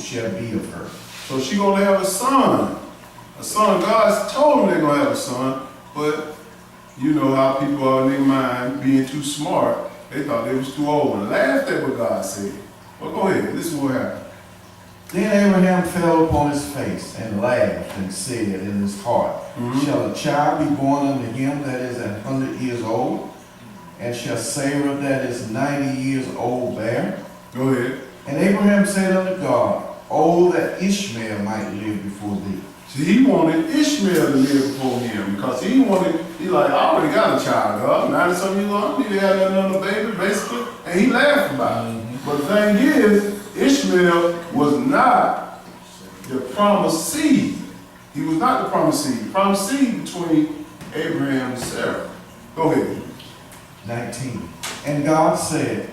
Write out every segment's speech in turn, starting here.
shall be of her. So she gonna have a son. A son. God told them they're gonna have a son, but you know how people are in their mind being too smart. They thought they was too old and laughed at what God said. Well, go ahead. This is what happened. Then Abraham fell upon his face and laughed and said in his heart, Shall a child be born unto him that is 100 years old? And shall Sarah that is 90 years old bear? Go ahead. And Abraham said unto God, Oh, that Ishmael might live before thee. See, he wanted Ishmael to live before him because he like, I already got a child, God. 90-something years old, I don't need to have another baby, basically. And he laughed about it. But the thing is, Ishmael was not the promised seed. He was not the promised seed. The promised seed between Abraham and Sarah. Go ahead. 19. And God said,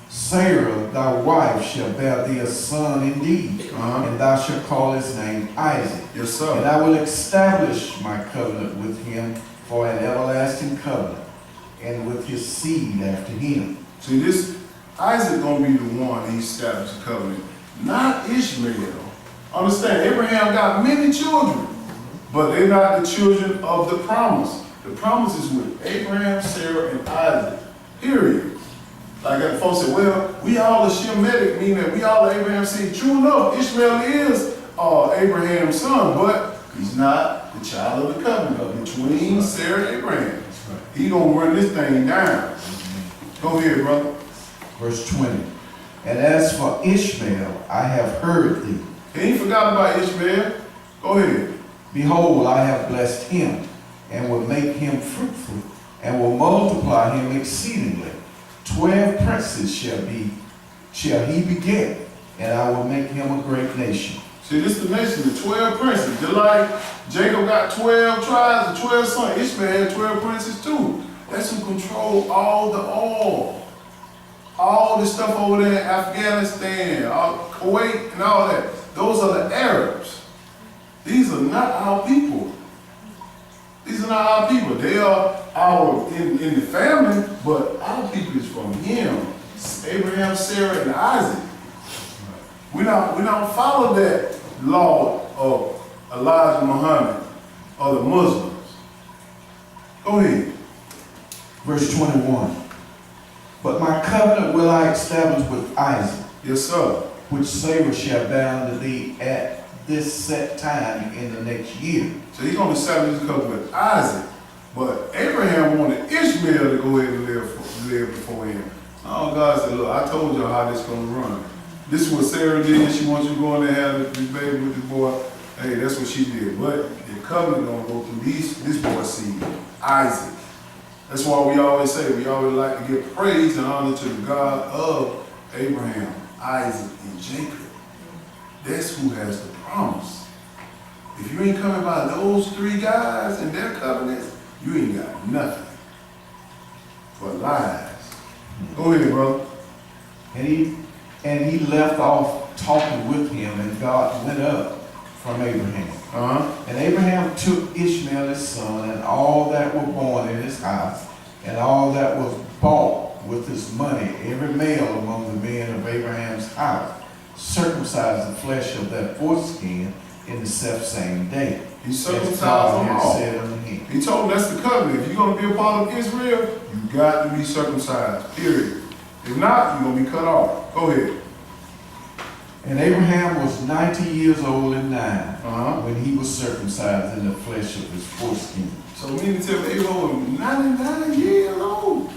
Sarah, thy wife, shall bear thee a son indeed, and thou shalt call his name Isaac. Yes, sir. And I will establish my covenant with him for an everlasting covenant, and with his seed after him. See, this Isaac gonna be the one he established the covenant, not Ishmael. Understand, Abraham got many children, but they're not the children of the promise. The promise is with Abraham, Sarah, and Isaac. Period. Like that folks say, well, we all are Shemitic, meaning that we all are Abraham's seed. True enough, Ishmael is Abraham's son, but he's not the child of the covenant between Sarah and Abraham. He gonna run this thing down. Go ahead, brother. Verse 20. And as for Ishmael, I have heard thee. He ain't forgot about Ishmael. Go ahead. Behold, I have blessed him, and will make him fruitful, and will multiply him exceedingly. 12 princes shall he beget, and I will make him a great nation. See, this is the nation, the 12 princes. Just like Jacob got 12 tribes and 12 sons, Ishmael had 12 princes too. That's who control all the oil. All the stuff over there in Afghanistan, Kuwait, and all that. Those are the Arabs. These are not our people. These are not our people. They are our in the family, but our people is from him. Abraham, Sarah, and Isaac. We don't follow that law of Elijah Muhammad or the Muslims. Go ahead. Verse 21. But my covenant will I establish with Isaac. Yes, sir. Which Sarah shall bear unto thee at this set time in the next year. So he's going to establish a covenant with Isaac. But Abraham wanted Ishmael to go ahead and live before him. Oh, God said, look, I told you how this is going to run. This is what Sarah did. She wants you to go in there and have this baby with the boy. Hey, that's what she did. But the covenant going to go through this boy's seed, Isaac. That's why we always say, we always like to give praise and honor to the God of Abraham, Isaac, and Jacob. That's who has the promise. If you ain't coming by those three guys and their covenants, you ain't got nothing but lies. Go ahead, brother. And he left off talking with him, and God went up from Abraham. And Abraham took Ishmael his son, and all that were born in his house, and all that was bought with his money, every male among the men of Abraham's house, circumcised the flesh of that foreskin in the selfsame day. He circumcised them all. Said unto him. He told them that's the covenant. If you're going to be a part of Israel, you got to be circumcised, period. If not, you're going to be cut off. Go ahead. And Abraham was 90 years old and 9 when he was circumcised in the flesh of his foreskin. So meaning to Abraham was 99 years old.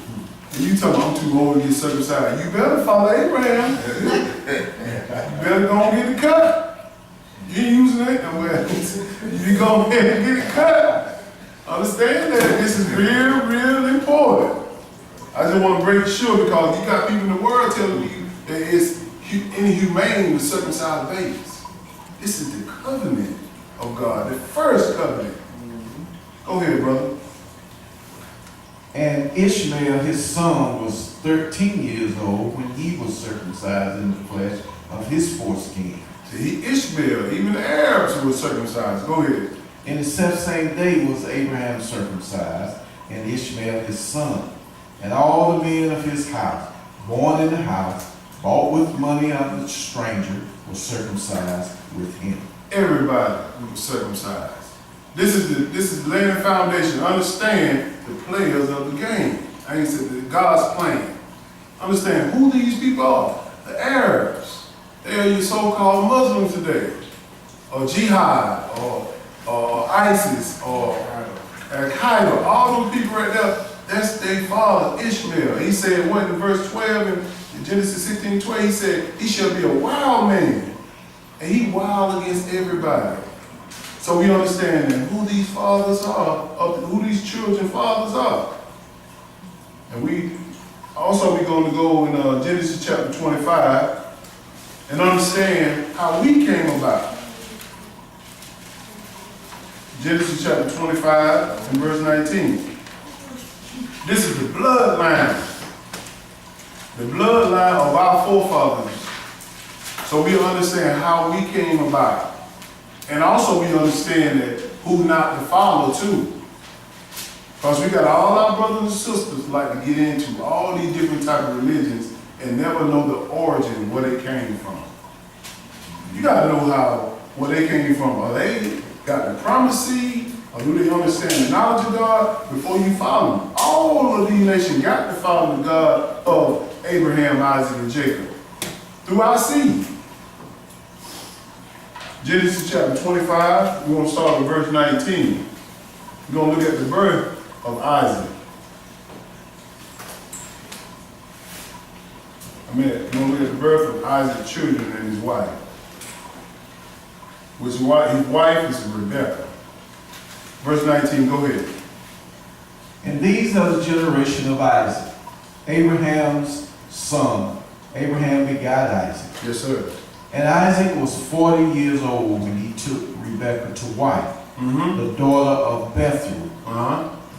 And you talking, I'm too old to get circumcised. You better follow Abraham. You better go and get it cut. You ain't using it nowhere. You go ahead and get it cut. Understand that this is real, real important. I just want to break sure because you got people in the world telling you that it's inhumane to circumcise babies. This is the covenant of God, the first covenant. Go ahead, brother. And Ishmael, his son, was 13 years old when he was circumcised in the flesh of his foreskin. See, Ishmael, even the Arabs were circumcised. Go ahead. In the selfsame day was Abraham circumcised, and Ishmael his son, and all the men of his house, born in the house, bought with money of the stranger, was circumcised with him. Everybody was circumcised. This is laying the foundation. Understand the players of the game. I ain't said God's plan. Understand who these people are. The Arabs. They are your so-called Muslims today. Or Jihad, or ISIS, or Al-Qaeda. All those people right there, that's their father, Ishmael. He said, what in verse 12 in Genesis 16:12, he said, he shall be a wild man. And he wild against everybody. So we understand then who these fathers are, who these children fathers are. And we're going to go in Genesis chapter 25 and understand how we came about. Genesis chapter 25 and verse 19. This is the bloodline. The bloodline of our forefathers. So we understand how we came about. And also we understand that who not to follow too. Because we got all our brothers and sisters like to get into all these different type of religions and never know the origin, where they came from. You got to know where they came from. Are they got the promised seed? Or do they understand the knowledge of God before you follow them? All of these nations got to follow the God of Abraham, Isaac, and Jacob through our seed. Genesis chapter 25, we're going to start with verse 19. We're going to look at the birth of Isaac. We're going to look at the birth of Isaac's children and his wife. His wife is Rebekah. Verse 19, go ahead. And these are the generation of Isaac, Abraham's son. Abraham begot Isaac. Yes, sir. And Isaac was 40 years old when he took Rebekah to wife, the daughter of Bethuel,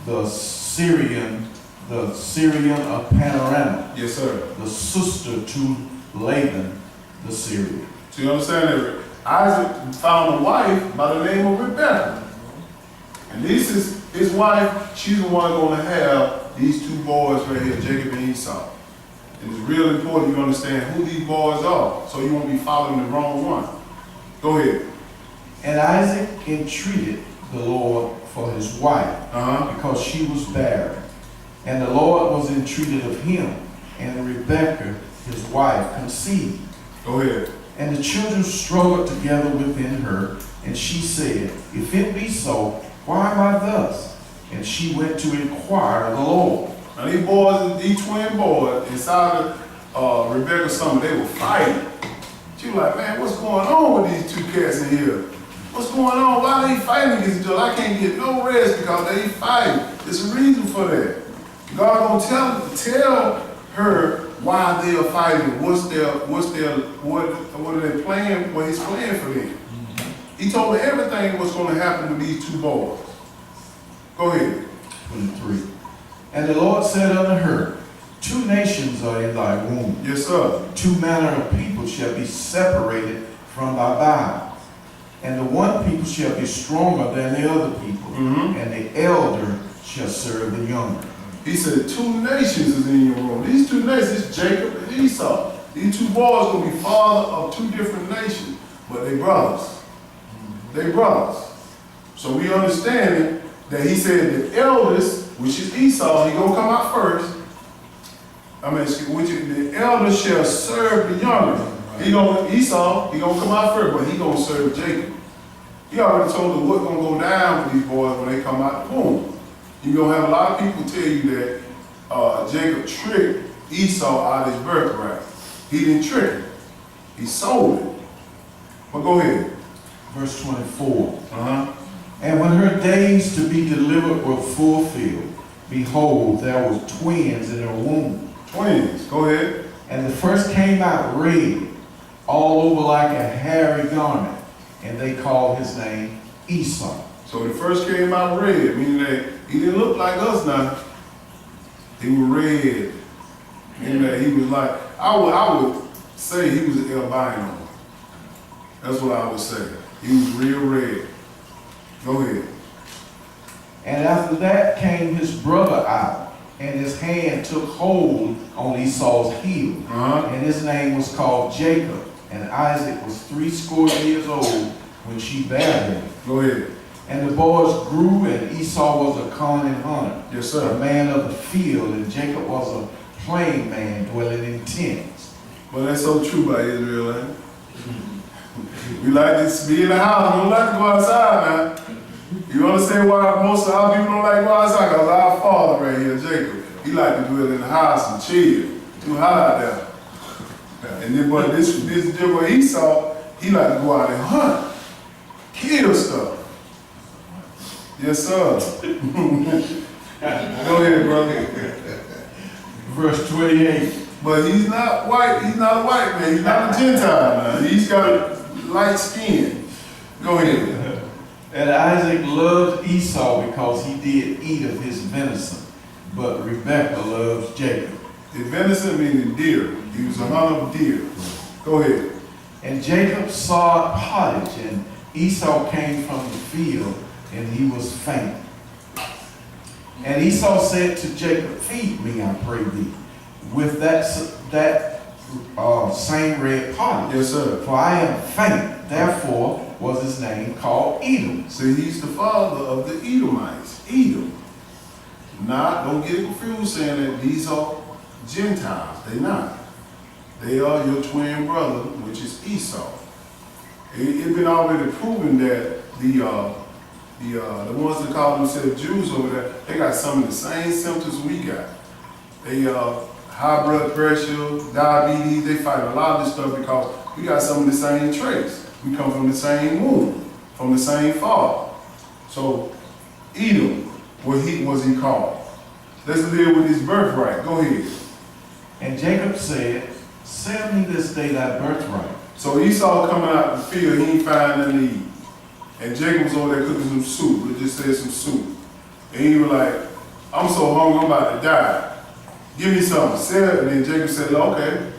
the Syrian of Panorama. Yes, sir. The sister to Laban, the Syrian. So you understand that Isaac found a wife by the name of Rebekah. And this is his wife. She's the one going to have these two boys right here, Jacob and Esau. And it's real important you understand who these boys are, so you won't be following the wrong one. Go ahead. And Isaac entreated the Lord for his wife, because she was barren. And the Lord was entreated of him, and Rebekah, his wife, conceived. Go ahead. And the children struggled together within her, and she said, if it be so, why am I thus? And she went to inquire of the Lord. Now these boys, these twin boys, inside of Rebekah's stomach, they were fighting. She was like, man, what's going on with these two cats in here? What's going on? Why are they fighting against each other? I can't get no rest because they fighting. There's a reason for that. God gonna tell her why they are fighting. What are they playing? What he's playing for them. He told her everything was going to happen to these two boys. Go ahead. 23. And the Lord said unto her, two nations are in thy womb. Yes, sir. Two manner of people shall be separated from thy bowels. And the one people shall be stronger than the other people, and the elder shall serve the younger. He said, two nations is in your womb. These two nations, Jacob and Esau. These two boys going to be father of two different nations, but they brothers. They brothers. So we understand that he said the eldest, which is Esau, he gonna come out first. The elder shall serve the younger. Esau, he gonna come out first, but he gonna serve Jacob. He already told them what's gonna go down with these boys when they come out the womb. You're gonna have a lot of people tell you that Jacob tricked Esau out of his birthright. He didn't trick him. He sold it. But go ahead. Verse 24. And when her days to be delivered were fulfilled, behold, there were twins in her womb. Twins. Go ahead. And the first came out red, all over like a hairy garment, and they called his name Esau. So the first came out red, meaning that he didn't look like us now. He was red. Meaning that he was like, I would say he was an albino. That's what I would say. He was real red. Go ahead. And after that came his brother out, and his hand took hold on Esau's heel. And his name was called Jacob. and Isaac was 80 years old when she bare him. Go ahead. And the boys grew, and Esau was a cunning hunter, Yes, sir. a man of the field, and Jacob was a plain man dwelling in tents. Well, that's so true about Israel, eh? We like to be in the house. We don't like to go outside now. You understand why most of our people don't like to go outside? Because our father right here, Jacob, he like to dwell in the house and chill. Too hot out there. And then, but this boy Esau, he like to go out and hunt, kill stuff. Yes, sir. Go ahead, brother. Verse 28. But he's not white. He's not a white man. He's not a Gentile now. He's got light skin. Go ahead. And Isaac loved Esau because he did eat of his venison, but Rebekah loves Jacob. The venison meaning deer. He was a hunter of deer. Go ahead. And Jacob saw pottage, and Esau came from the field, and he was faint. And Esau said to Jacob, "Feed me, I pray thee, with that same red pottage. Yes, sir. For I am faint." Therefore was his name called Edom. See, he's the father of the Edomites. Edom. Not, don't get confused saying that these are Gentiles. They're not. They are your twin brother, which is Esau. It's been already proven that the ones that call themselves Jews over there, they got some of the same symptoms we got. They high blood pressure, diabetes, they fight a lot of this stuff because we got some of the same traits. We come from the same womb, from the same father. So Edom, what was he called? Let's live with his birthright. Go ahead. And Jacob said, "Sell me this day thy birthright." So Esau coming out the field, he ain't find nothing to eat. And Jacob was over there cooking some soup. It just said some soup. And he was like, "I'm so hungry, I'm about to die. Give me something." Sell it. And then Jacob said, "Okay,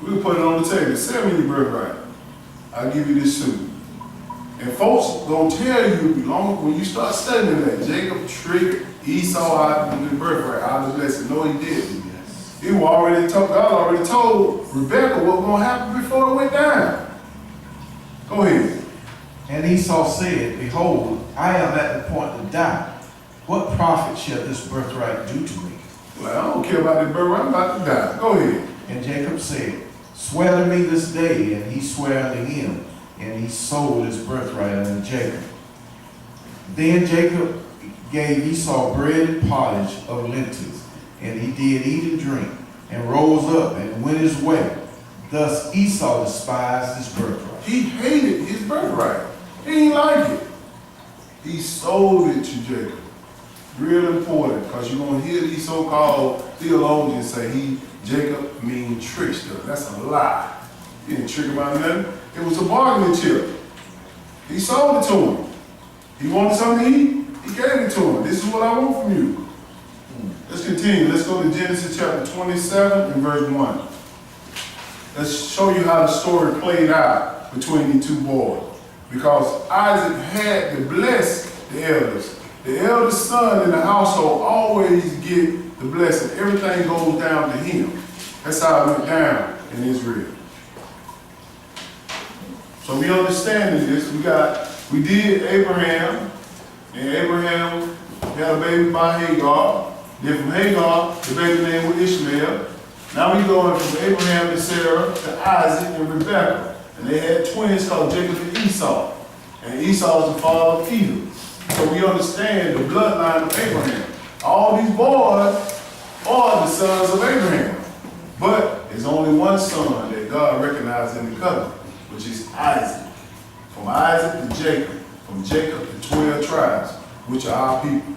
we'll put it on the table. Sell me your birthright. I'll give you this soup." And folks gonna tell you, when you start studying that, Jacob tricked Esau out of the birthright, out of the blessing. No, he didn't. He was already told, God already told Rebekah what was gonna happen before it went down. Go ahead. And Esau said, "Behold, I am at the point to die. What profit shall this birthright do to me?" Well, I don't care about the birthright, I'm about to die. Go ahead. And Jacob said, "Swear to me this day." And he sware unto him, and he sold his birthright unto Jacob. Then Jacob gave Esau bread and pottage of lentils, and he did eat and drink, and rose up and went his way. Thus Esau despised his birthright. He hated his birthright. He didn't like it. He sold it to Jacob. Real important, because you're going to hear these so-called theologians say Jacob means trickster. That's a lie. He didn't trick him out of nothing. It was a bargaining chip. He sold it to him. He wanted something to eat. He gave it to him. This is what I want from you. Let's continue. Let's go to Genesis chapter 27 and verse 1. Let's show you how the story played out between these two boys. Because Isaac had to bless the elders. The eldest son in the household always get the blessing. Everything goes down to him. That's how it went down in Israel. So we understanding this. We did Abraham, and Abraham had a baby by Hagar. Then from Hagar, the baby name was Ishmael. Now we going from Abraham to Sarah to Isaac and Rebekah. And they had twins called Jacob and Esau. And Esau was the father of Edom. So we understand the bloodline of Abraham. All these boys are the sons of Abraham. But there's only one son that God recognized in the covenant, which is Isaac. From Isaac to Jacob. From Jacob to 12 tribes, which are our people.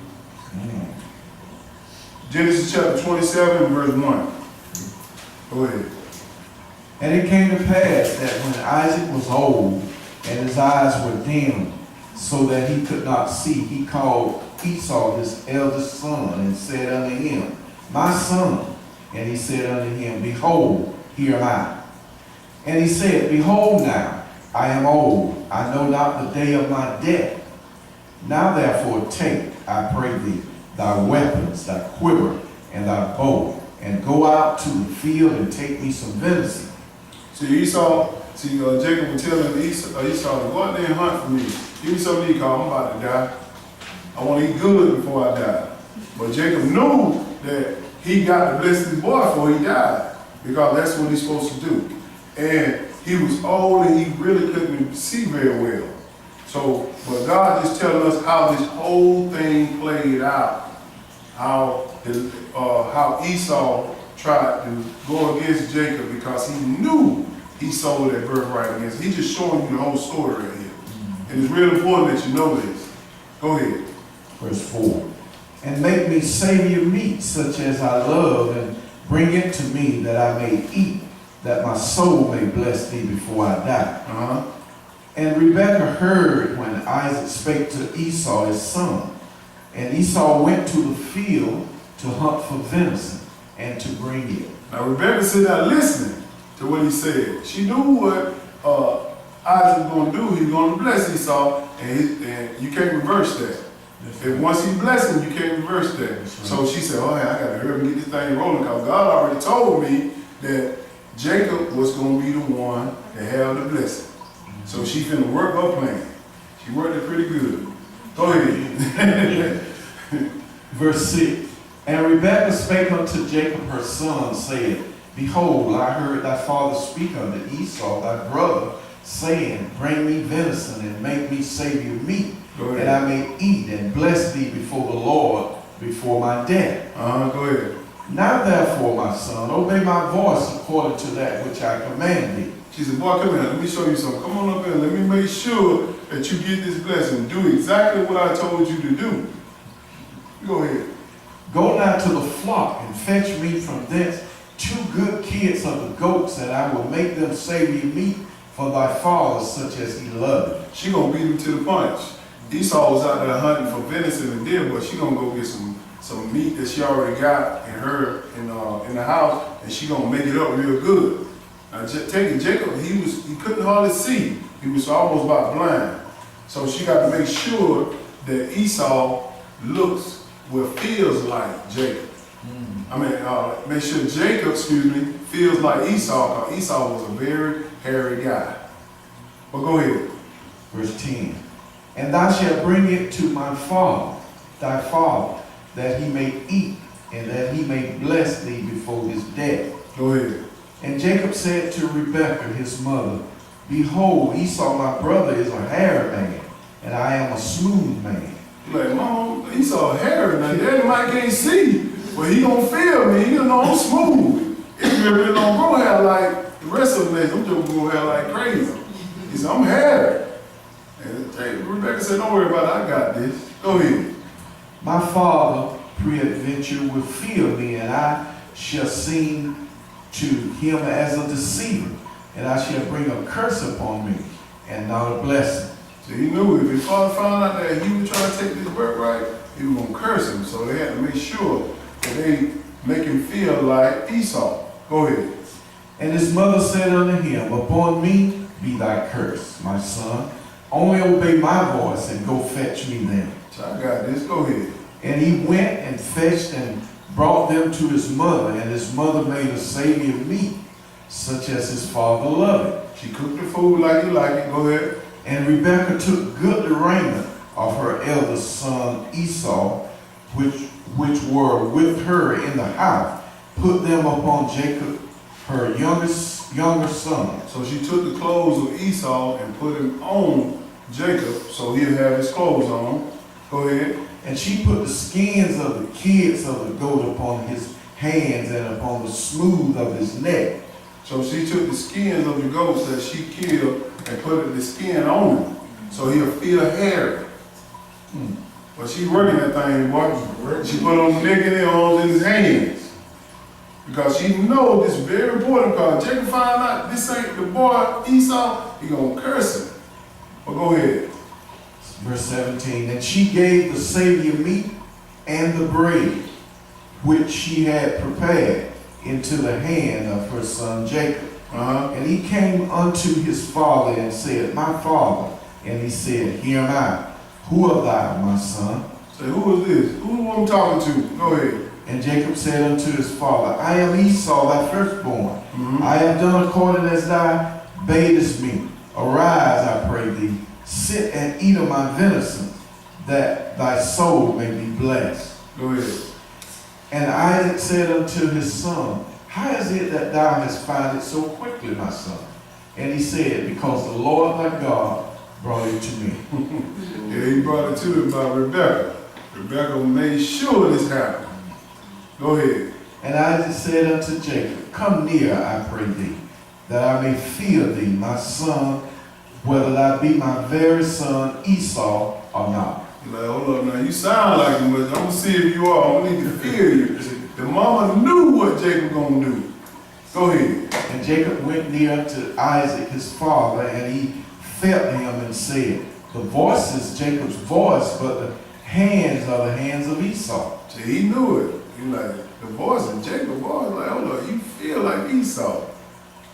Genesis chapter 27, verse 1. Go ahead. And it came to pass that when Isaac was old, and his eyes were dim, so that he could not see, he called Esau his eldest son, and said unto him, "My son." And he said unto him, "Behold, here am I." And he said, "Behold now, I am old, I know not the day of my death. Now therefore take, I pray thee, thy weapons, thy quiver, and thy bow, and go out to the field and take me some venison." See, Esau, See, Jacob was telling Esau to go out there and hunt for me. Give me some meat, cause I'm about to die. I want to eat good before I die. But Jacob knew that he got to bless his boy before he died, because that's what he's supposed to do. And he was old and he really couldn't see very well. So, but God is telling us how this whole thing played out. How Esau tried to go against Jacob because he knew he sold that birthright against him. He's just showing you the whole story right here. And it's real important that you know this. Go ahead. Verse 4. And make me Savior meat such as I love, and bring it to me that I may eat, that my soul may bless thee before I die. And Rebekah heard when Isaac spake to Esau his son. And Esau went to the field to hunt for venison and to bring it. Now Rebekah said that listening to what he said. She knew what Isaac was going to do. He was going to bless Esau, and you can't reverse that. If once he blessed him, you can't reverse that. Right. So she said, oh, I got to hurry and get this thing rolling, because God already told me that Jacob was going to be the one to have the blessing. So she finna work her plan. She worked it pretty good. Go ahead. Verse 6. And Rebekah spake unto Jacob her son, saying, Behold, I heard thy father speak unto Esau thy brother, saying, Bring me venison, and make me Savior meat, that I may eat and bless thee before the Lord before my death. Go ahead. Now therefore, my son, obey my voice according to that which I command thee. She said, boy, come here, let me show you something. Come on up here, let me make sure that you get this blessing. Do exactly what I told you to do. Go ahead. Go now to the flock and fetch me from thence 2 good kids of the goats, that I will make them Savior meat for thy father, such as he loved. She gonna beat him to the punch. Esau was out there hunting for venison and deer, but she gonna go get some meat that she already got in the house, and she gonna make it up real good. Now, taking Jacob, he couldn't hardly see. He was almost about blind. So she got to make sure that Esau looks what feels like Jacob. Make sure Jacob, feels like Esau, because Esau was a very hairy guy. But go ahead. Verse 10. And thou shalt bring it to my father, thy father, that he may eat, and that he may bless thee before his death. Go ahead. And Jacob said to Rebekah his mother, Behold, Esau my brother is a hairy man, and I am a smooth man. Like, Mom, Esau hairy. Now, Daddy might can't see, but he gonna feel me. He don't know I'm smooth. If you really don't grow hair like the rest of the nation, I'm just gonna grow hair like crazy. He said, I'm hairy. And Rebekah said, don't worry about it, I got this. Go ahead. My father, peradventure, will feel me, and I shall seem to him as a deceiver, and I shall bring a curse upon me, and not a blessing. So he knew if his father found out that he was trying to take this birthright, he was going to curse him. So they had to make sure that they make him feel like Esau. Go ahead. And his mother said unto him, Upon me be thy curse, my son. Only obey my voice, and go fetch me them. So I got this. Go ahead. And he went and fetched and brought them to his mother, and his mother made a Savior meat, such as his father loved. She cooked the food like he liked it. Go ahead. And Rebekah took goodly raiment of her eldest son Esau, which were with her in the house, put them upon Jacob, her younger son. So she took the clothes of Esau and put them on Jacob, so he'll have his clothes on. Go ahead. And she put the skins of the kids of the goat upon his hands and upon the smooth of his neck. So she took the skins of the goats that she killed and put the skin on him, so he'll feel hairy. But she's working that thing, boy. She put on the neck and the arms and his hands. Because she knows this is very important, because Jacob find out this ain't the boy Esau, he gonna curse him. But go ahead. Verse 17, and she gave the Savior meat and the bread, which she had prepared, into the hand of her son Jacob. And he came unto his father and said, My father. And he said, Here am I. Who art thou, my son? Say, who is this? Who am I talking to? Go ahead. And Jacob said unto his father, I am Esau, thy firstborn. I have done according as thou badest me, arise, I pray thee, sit and eat of my venison, that thy soul may be blessed. Go ahead. And Isaac said unto his son, how is it that thou hast found it so quickly, my son? And he said, because the Lord thy God brought it to me. Yeah, he brought it to him by Rebekah. Rebekah made sure this happened. Go ahead. And Isaac said unto Jacob, come near, I pray thee, that I may feel thee, my son, whether thou be my very son Esau or not. You're like, hold up now, you sound like him, but I'm going to see if you are. I'm going to need to feel you. The mama knew what Jacob going to do. Go ahead. And Jacob went near to Isaac his father, and he felt him and said, the voice is Jacob's voice, but the hands are the hands of Esau. See, he knew it. He like, the voice of Jacob's voice, like, hold up, you feel like Esau.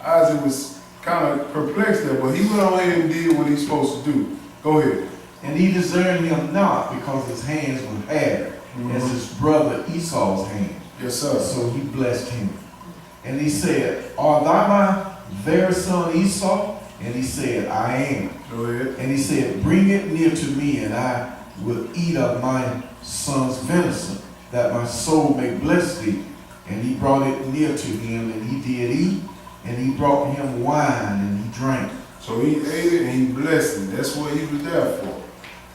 Isaac was kind of perplexed there, but he went on ahead and did what he's supposed to do. Go ahead. And he discerned him not, because his hands were hairy, as his brother Esau's hand. Yes, sir. So he blessed him. And he said, art thou my very son Esau? And he said, I am. Go ahead. And he said, bring it near to me, and I will eat of my son's venison, that my soul may bless thee. And he brought it near to him, and he did eat, and he brought him wine, and he drank. So he ate it and he blessed him. That's what he was there for.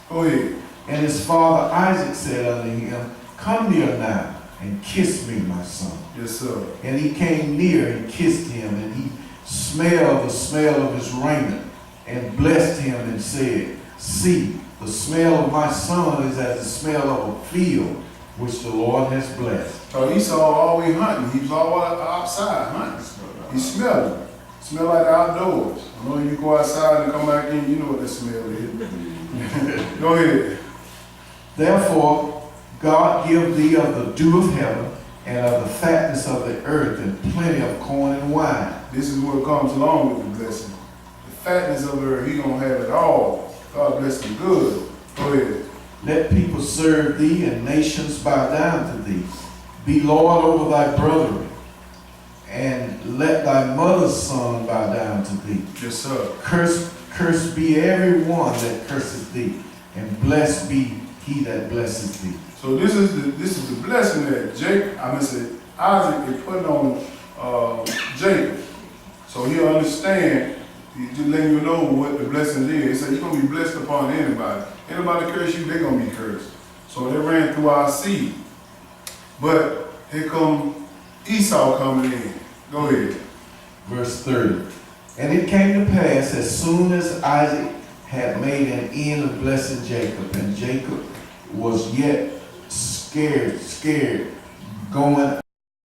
Go ahead. And his father Isaac said unto him, come near now, and kiss me, my son. Yes, sir. And he came near and kissed him, and he smelled the smell of his raiment, and blessed him, and said, see, the smell of my son is as the smell of a field, which the Lord has blessed. So Esau always hunting. He was always outside hunting. He smelled it. Smell like the outdoors. I know you go outside and come back in, you know what that smell is. Go ahead. Therefore, God give thee of the dew of heaven, and of the fatness of the earth, and plenty of corn and wine. This is what comes along with the blessing. The fatness of the earth, he gonna have it all. God bless him good. Go ahead. Let people serve thee, and nations bow down to thee. Be Lord over thy brethren, and let thy mother's son bow down to thee. Yes, sir. Cursed be every one that curseth thee, and blessed be he that blesses thee. So this is the blessing that Isaac is putting on Jacob. So he'll understand. He's just letting you know what the blessing is. He said you're gonna be blessed upon anybody. Anybody curse you, they're gonna be cursed. So they ran through our seed. But here come Esau coming in. Go ahead. Verse 30. And it came to pass, as soon as Isaac had made an end of blessing Jacob, and Jacob was yet scared, going